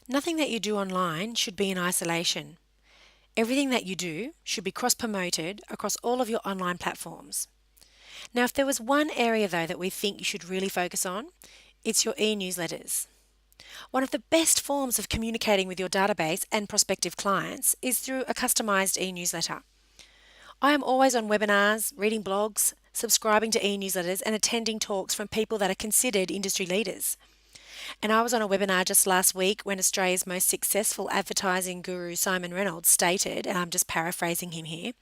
Nothing that you do online should be in isolation. Everything that you do should be cross promoted across all of your online platforms. Now, if there was one area though that we think you should really focus on, it's your e newsletters. One of the best forms of communicating with your database and prospective clients is through a customized e newsletter. I am always on webinars, reading blogs, subscribing to e newsletters, and attending talks from people that are considered industry leaders. And I was on a webinar just last week when Australia's most successful advertising guru, Simon Reynolds, stated, and I'm just paraphrasing him here,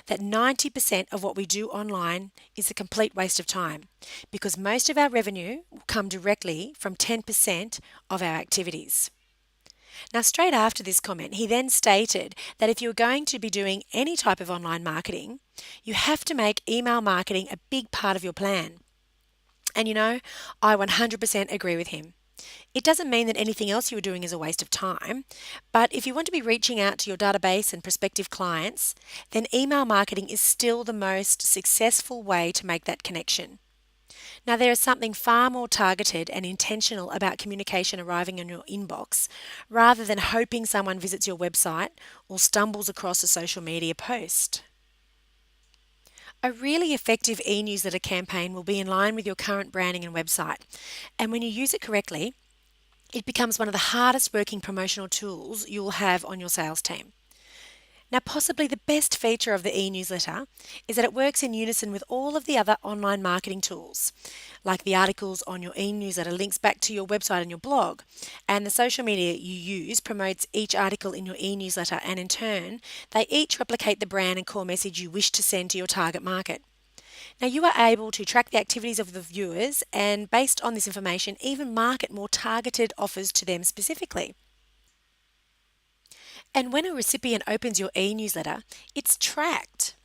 that 90% of what we do online is a complete waste of time because most of our revenue will come directly from 10% of our activities. Now, straight after this comment, he then stated that if you're going to be doing any type of online marketing, you have to make email marketing a big part of your plan. And I 100% agree with him. It doesn't mean that anything else you are doing is a waste of time, but if you want to be reaching out to your database and prospective clients, then email marketing is still the most successful way to make that connection. Now, there is something far more targeted and intentional about communication arriving in your inbox rather than hoping someone visits your website or stumbles across a social media post. A really effective e newsletter campaign will be in line with your current branding and website, and when you use it correctly, it becomes one of the hardest working promotional tools you'll have on your sales team. Now, possibly the best feature of the e newsletter is that it works in unison with all of the other online marketing tools, like the articles on your e newsletter links back to your website and your blog, and the social media you use promotes each article in your e newsletter, and in turn, they each replicate the brand and core message you wish to send to your target market. Now, you are able to track the activities of the viewers and, based on this information, even market more targeted offers to them specifically. And when a recipient opens your e newsletter, it's tracked.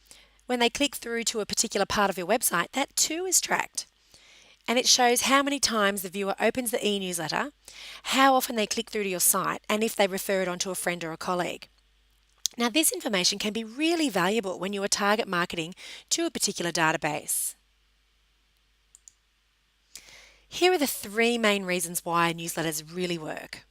When they click through to a particular part of your website, that too is tracked. And it shows how many times the viewer opens the e newsletter, how often they click through to your site, and if they refer it on to a friend or a colleague. Now, this information can be really valuable when you are target marketing to a particular database. Here are the three main reasons why newsletters really work.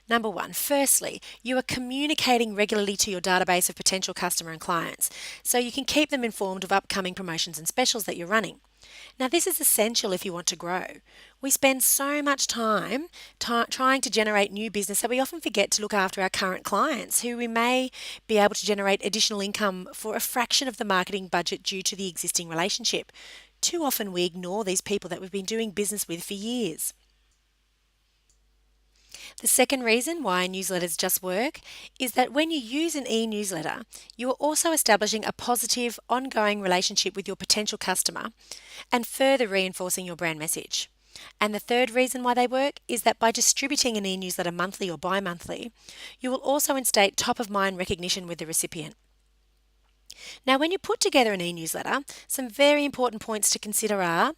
Number one, firstly, you are communicating regularly to your database of potential customer and clients, so you can keep them informed of upcoming promotions and specials that you're running. Now, this is essential if you want to grow. We spend so much time trying to generate new business that we often forget to look after our current clients, who we may be able to generate additional income for a fraction of the marketing budget due to the existing relationship. Too often we ignore these people that we've been doing business with for years. The second reason why newsletters just work is that when you use an e newsletter, you are also establishing a positive, ongoing relationship with your potential customer and further reinforcing your brand message. And the third reason why they work is that by distributing an e newsletter monthly or bi monthly, you will also instate top of mind recognition with the recipient. Now, when you put together an e newsletter, some very important points to consider are: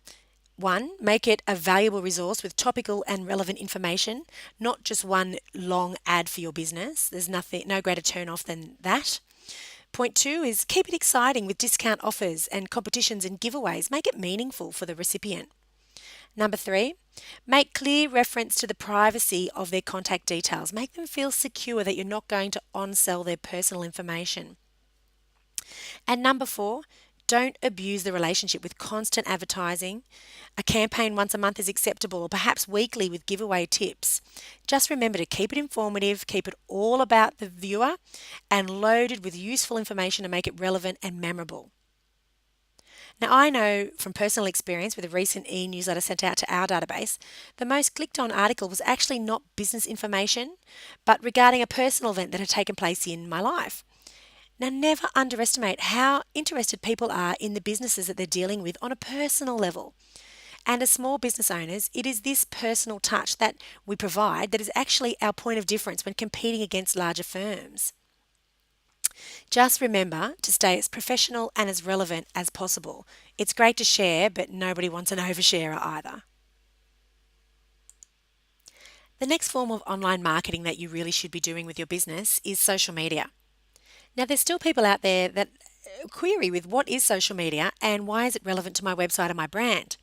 one, make it a valuable resource with topical and relevant information, not just one long ad for your business. There's no greater turn off than that. Point two is keep it exciting with discount offers and competitions and giveaways. Make it meaningful for the recipient. Number three, make clear reference to the privacy of their contact details. Make them feel secure that you're not going to on-sell their personal information. And number four, don't abuse the relationship with constant advertising. A campaign once a month is acceptable, or perhaps weekly with giveaway tips. Just remember to keep it informative, keep it all about the viewer, and loaded with useful information to make it relevant and memorable. Now, I know from personal experience with a recent e newsletter sent out to our database, the most clicked on article was actually not business information, but regarding a personal event that had taken place in my life. Now, never underestimate how interested people are in the businesses that they're dealing with on a personal level. And as small business owners, it is this personal touch that we provide that is actually our point of difference when competing against larger firms. Just remember to stay as professional and as relevant as possible. It's great to share, but nobody wants an oversharer either. The next form of online marketing that you really should be doing with your business is social media. Now, there's still people out there that query with what is social media and why is it relevant to my website and my brand?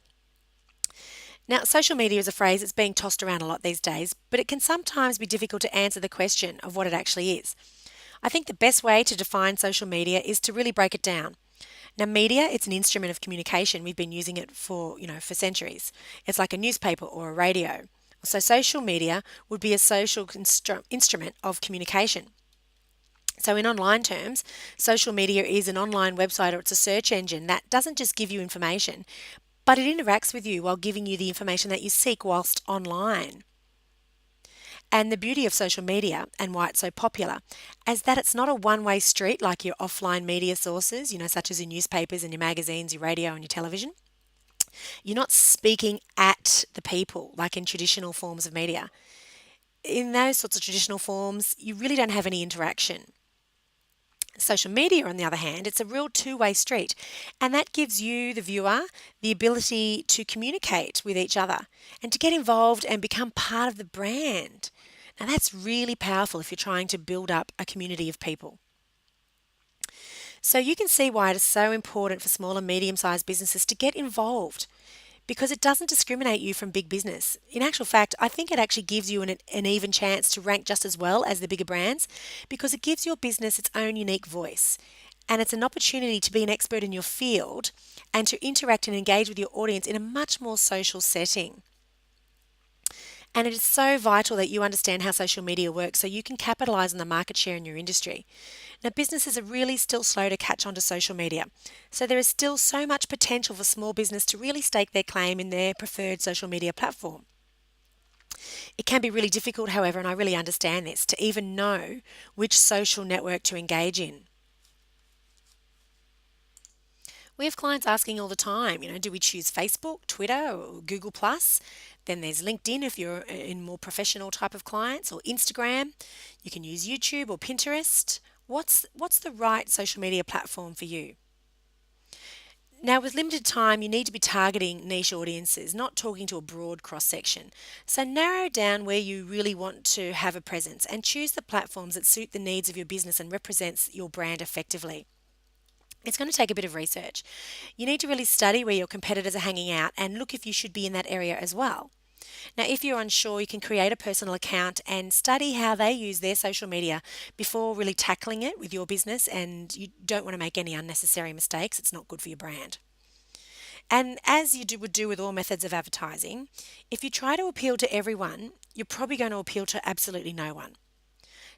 Now, social media is a phrase that's being tossed around a lot these days, but it can sometimes be difficult to answer the question of what it actually is. I think the best way to define social media is to really break it down. Now, media, it's an instrument of communication. We've been using it for centuries. It's like a newspaper or a radio. So social media would be a social instrument of communication. So in online terms, social media is an online website or it's a search engine that doesn't just give you information, but it interacts with you while giving you the information that you seek whilst online. And the beauty of social media and why it's so popular is that it's not a one-way street like your offline media sources, such as your newspapers and your magazines, your radio and your television. You're not speaking at the people like in traditional forms of media. In those sorts of traditional forms, you really don't have any interaction. Social media, on the other hand, it's a real two-way street, and that gives you, the viewer, the ability to communicate with each other and to get involved and become part of the brand. Now, that's really powerful if you're trying to build up a community of people. So, you can see why it is so important for small and medium sized businesses to get involved because it doesn't discriminate you from big business. In actual fact, I think it actually gives you an even chance to rank just as well as the bigger brands because it gives your business its own unique voice. And it's an opportunity to be an expert in your field and to interact and engage with your audience in a much more social setting. And it is so vital that you understand how social media works so you can capitalize on the market share in your industry. Now, businesses are really still slow to catch on to social media, so there is still so much potential for small business to really stake their claim in their preferred social media platform. It can be really difficult, however, and I really understand this, to even know which social network to engage in. We have clients asking all the time, do we choose Facebook, Twitter, or Google Plus? Then there's LinkedIn if you're in more professional type of clients, or Instagram. You can use YouTube or Pinterest. What's the right social media platform for you? Now, with limited time, you need to be targeting niche audiences, not talking to a broad cross section. So, narrow down where you really want to have a presence and choose the platforms that suit the needs of your business and represents your brand effectively. It's going to take a bit of research. You need to really study where your competitors are hanging out and look if you should be in that area as well. Now, if you're unsure, you can create a personal account and study how they use their social media before really tackling it with your business, and you don't want to make any unnecessary mistakes. It's not good for your brand. And as would do with all methods of advertising, if you try to appeal to everyone, you're probably going to appeal to absolutely no one.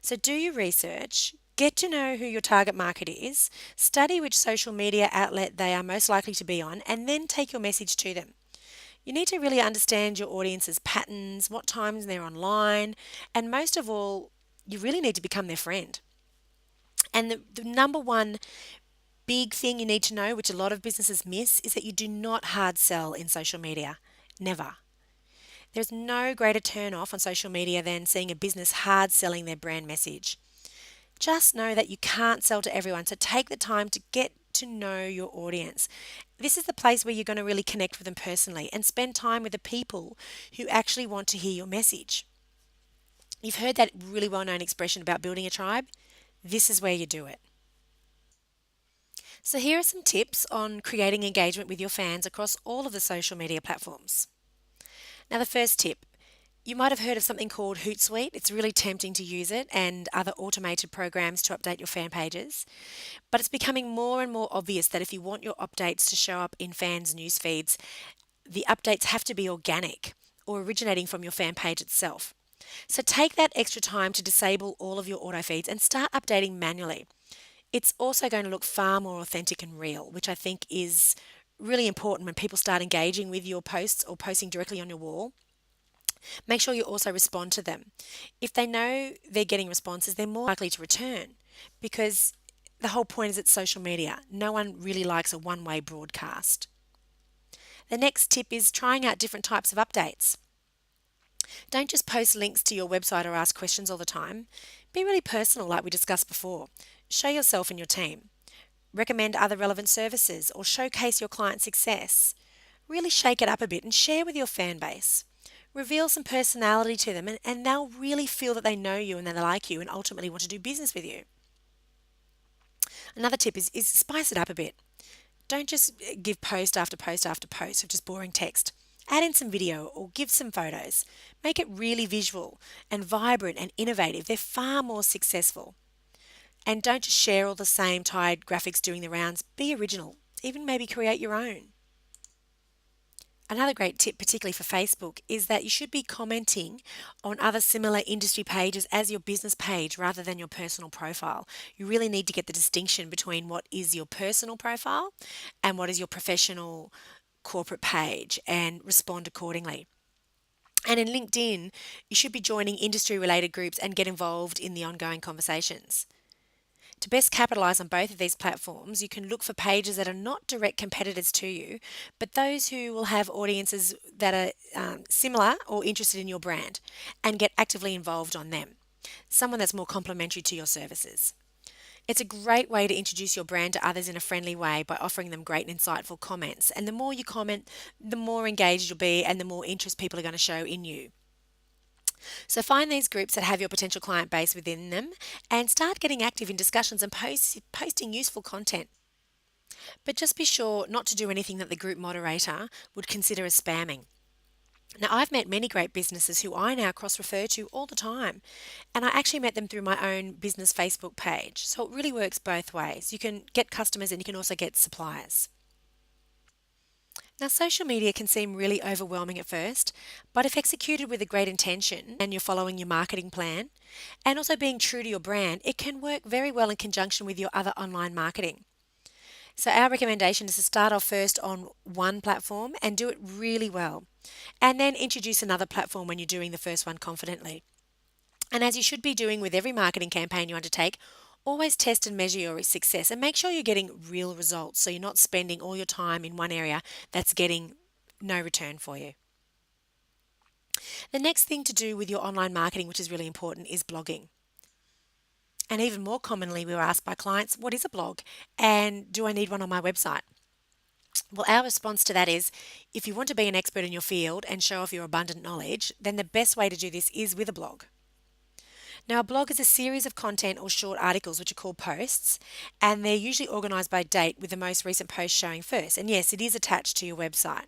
So do your research, get to know who your target market is, study which social media outlet they are most likely to be on, and then take your message to them. You need to really understand your audience's patterns, what times they're online, and most of all, you really need to become their friend. And the number one big thing you need to know, which a lot of businesses miss, is that you do not hard sell in social media. Never. There's no greater turn off on social media than seeing a business hard selling their brand message. Just know that you can't sell to everyone, so take the time to get to know your audience. This is the place where you're going to really connect with them personally and spend time with the people who actually want to hear your message. You've heard that really well known expression about building a tribe. This is where you do it. So, here are some tips on creating engagement with your fans across all of the social media platforms. Now, the first tip, you might have heard of something called Hootsuite. It's really tempting to use it and other automated programs to update your fan pages. But it's becoming more and more obvious that if you want your updates to show up in fans' news feeds, the updates have to be organic or originating from your fan page itself. So take that extra time to disable all of your auto feeds and start updating manually. It's also going to look far more authentic and real, which I think is really important when people start engaging with your posts or posting directly on your wall. Make sure you also respond to them. If they know they're getting responses, they're more likely to return because the whole point is it's social media. No one really likes a one-way broadcast. The next tip is trying out different types of updates. Don't just post links to your website or ask questions all the time. Be really personal, like we discussed before. Show yourself and your team. Recommend other relevant services or showcase your client success. Really shake it up a bit and share with your fan base. Reveal some personality to them and they'll really feel that they know you and that they like you and ultimately want to do business with you. Another tip is spice it up a bit. Don't just give post after post after post of just boring text. Add in some video or give some photos. Make it really visual and vibrant and innovative. They're far more successful. And don't just share all the same tired graphics doing the rounds. Be original. Even maybe create your own. Another great tip, particularly for Facebook, is that you should be commenting on other similar industry pages as your business page rather than your personal profile. You really need to get the distinction between what is your personal profile and what is your professional corporate page and respond accordingly. And in LinkedIn, you should be joining industry related groups and get involved in the ongoing conversations. To best capitalize on both of these platforms, you can look for pages that are not direct competitors to you, but those who will have audiences that are similar or interested in your brand and get actively involved on them. Someone that's more complementary to your services. It's a great way to introduce your brand to others in a friendly way by offering them great and insightful comments. And the more you comment, the more engaged you'll be and the more interest people are going to show in you. So find these groups that have your potential client base within them and start getting active in discussions and posting useful content. But just be sure not to do anything that the group moderator would consider as spamming. Now, I've met many great businesses who I now cross refer to all the time, and I actually met them through my own business Facebook page. So it really works both ways. You can get customers and you can also get suppliers. Now, social media can seem really overwhelming at first, but if executed with a great intention and you're following your marketing plan and also being true to your brand, it can work very well in conjunction with your other online marketing. So, our recommendation is to start off first on one platform and do it really well, and then introduce another platform when you're doing the first one confidently. And as you should be doing with every marketing campaign you undertake, always test and measure your success and make sure you're getting real results so you're not spending all your time in one area that's getting no return for you. The next thing to do with your online marketing, which is really important, is blogging. And even more commonly, we were asked by clients, what is a blog? And do I need one on my website? Well, our response to that is if you want to be an expert in your field and show off your abundant knowledge, then the best way to do this is with a blog. Now, a blog is a series of content or short articles which are called posts, and they're usually organised by date with the most recent post showing first. And yes, it is attached to your website.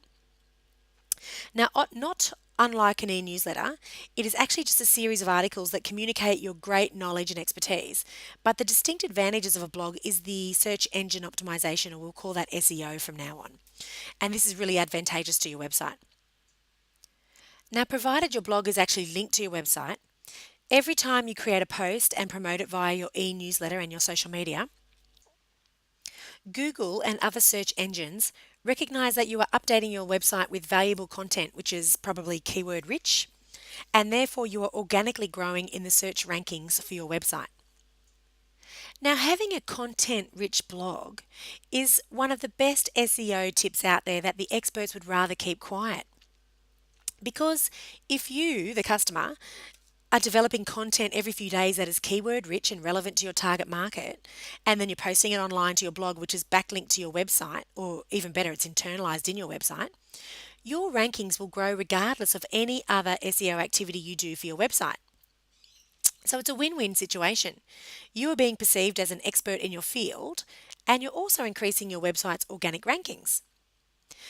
Now, not unlike an e-newsletter, it is actually just a series of articles that communicate your great knowledge and expertise. But the distinct advantages of a blog is the search engine optimization, or we'll call that SEO from now on. And this is really advantageous to your website. Now, provided your blog is actually linked to your website, every time you create a post and promote it via your e-newsletter and your social media, Google and other search engines recognize that you are updating your website with valuable content, which is probably keyword rich, and therefore you are organically growing in the search rankings for your website. Now, having a content rich blog is one of the best SEO tips out there that the experts would rather keep quiet. Because if you, the customer, are developing content every few days that is keyword rich and relevant to your target market, and then you're posting it online to your blog, which is backlinked to your website, or even better, it's internalized in your website, your rankings will grow regardless of any other SEO activity you do for your website. So it's a win-win situation. You are being perceived as an expert in your field, and you're also increasing your website's organic rankings.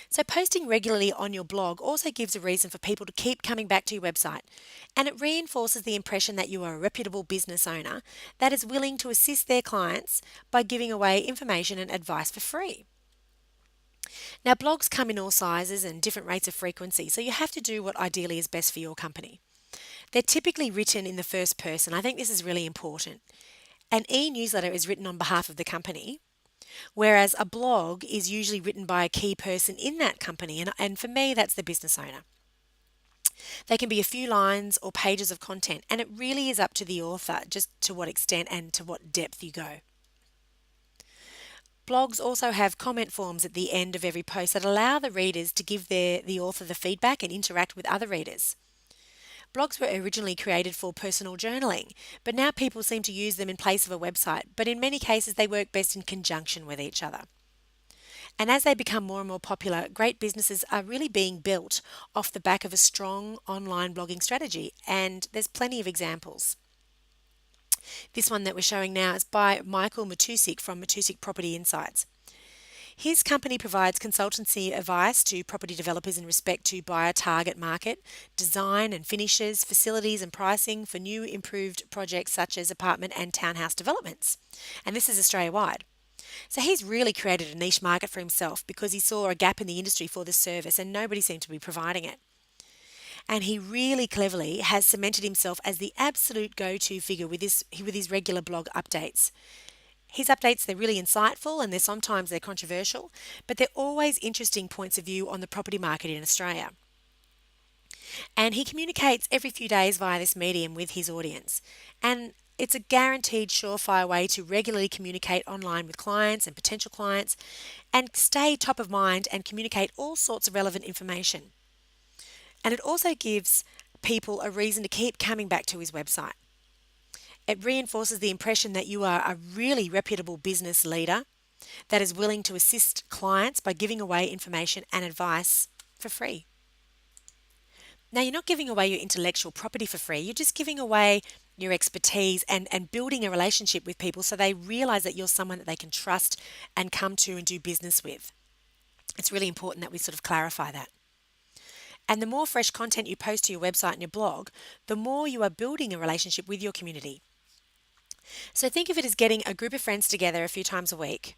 So posting regularly on your blog also gives a reason for people to keep coming back to your website, and it reinforces the impression that you are a reputable business owner that is willing to assist their clients by giving away information and advice for free. Now, blogs come in all sizes and different rates of frequency, so you have to do what ideally is best for your company. They're typically written in the first person. I think this is really important. An e-newsletter is written on behalf of the company, whereas a blog is usually written by a key person in that company, and for me, that's the business owner. They can be a few lines or pages of content, and it really is up to the author just to what extent and to what depth you go. Blogs also have comment forms at the end of every post that allow the readers to give the author the feedback and interact with other readers. Blogs were originally created for personal journaling, but now people seem to use them in place of a website, but in many cases they work best in conjunction with each other. And as they become more and more popular, great businesses are really being built off the back of a strong online blogging strategy, and there's plenty of examples. This one that we're showing now is by Michael Matusik from Matusik Property Insights. His company provides consultancy advice to property developers in respect to buyer target market, design and finishes, facilities and pricing for new improved projects such as apartment and townhouse developments. And this is Australia wide. So he's really created a niche market for himself because he saw a gap in the industry for this service and nobody seemed to be providing it. And he really cleverly has cemented himself as the absolute go-to figure with his regular blog updates. His updates, they're really insightful and they're controversial, but they're always interesting points of view on the property market in Australia. And he communicates every few days via this medium with his audience. And it's a guaranteed surefire way to regularly communicate online with clients and potential clients and stay top of mind and communicate all sorts of relevant information. And it also gives people a reason to keep coming back to his website. It reinforces the impression that you are a really reputable business leader that is willing to assist clients by giving away information and advice for free. Now, you're not giving away your intellectual property for free, you're just giving away your expertise and building a relationship with people so they realize that you're someone that they can trust and come to and do business with. It's really important that we sort of clarify that. And the more fresh content you post to your website and your blog, the more you are building a relationship with your community. So think of it as getting a group of friends together a few times a week.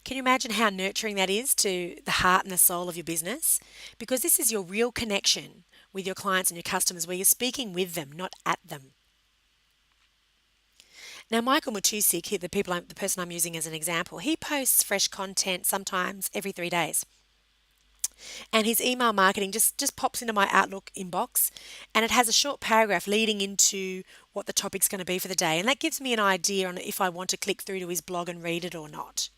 Can you imagine how nurturing that is to the heart and the soul of your business? Because this is your real connection with your clients and your customers where you're speaking with them, not at them. Now, Michael Matusik, the person I'm using as an example, he posts fresh content sometimes every 3 days. And his email marketing just pops into my Outlook inbox and it has a short paragraph leading into what the topic's going to be for the day. And that gives me an idea on if I want to click through to his blog and read it or not.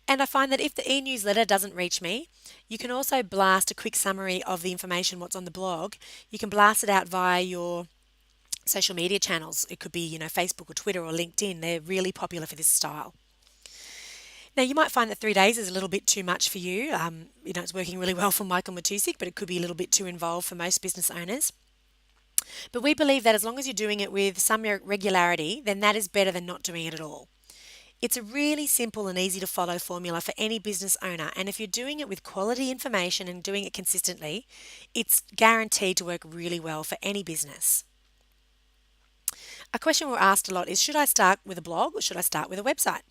And I find that if the e-newsletter doesn't reach me, you can also blast a quick summary of the information, what's on the blog. You can blast it out via your social media channels. It could be, Facebook or Twitter or LinkedIn. They're really popular for this style. Now, you might find that 3 days is a little bit too much for you. It's working really well for Michael Matusik, but it could be a little bit too involved for most business owners. But we believe that as long as you're doing it with some regularity, then that is better than not doing it at all. It's a really simple and easy to follow formula for any business owner, and if you're doing it with quality information and doing it consistently, it's guaranteed to work really well for any business. A question we're asked a lot is, should I start with a blog or should I start with a website?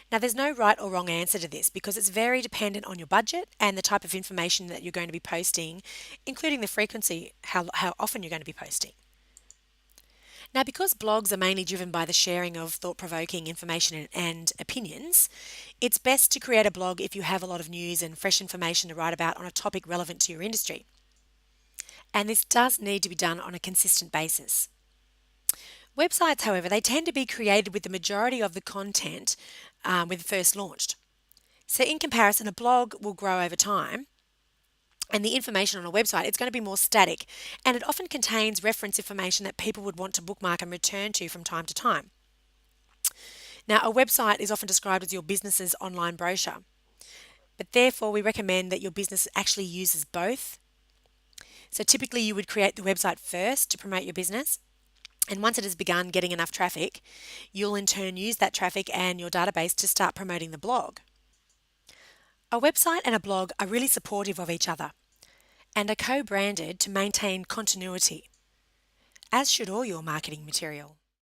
Now, there's no right or wrong answer to this because it's very dependent on your budget and the type of information that you're going to be posting, including the frequency, how often you're going to be posting. Now, because blogs are mainly driven by the sharing of thought-provoking information and opinions, it's best to create a blog if you have a lot of news and fresh information to write about on a topic relevant to your industry. And this does need to be done on a consistent basis. Websites, however, they tend to be created with the majority of the content when first launched. So in comparison, a blog will grow over time, and the information on a website, it's going to be more static, and it often contains reference information that people would want to bookmark and return to from time to time. Now, a website is often described as your business's online brochure, but therefore we recommend that your business actually uses both. So typically you would create the website first to promote your business, and once it has begun getting enough traffic, you'll in turn use that traffic and your database to start promoting the blog. A website and a blog are really supportive of each other and are co-branded to maintain continuity, as should all your marketing material.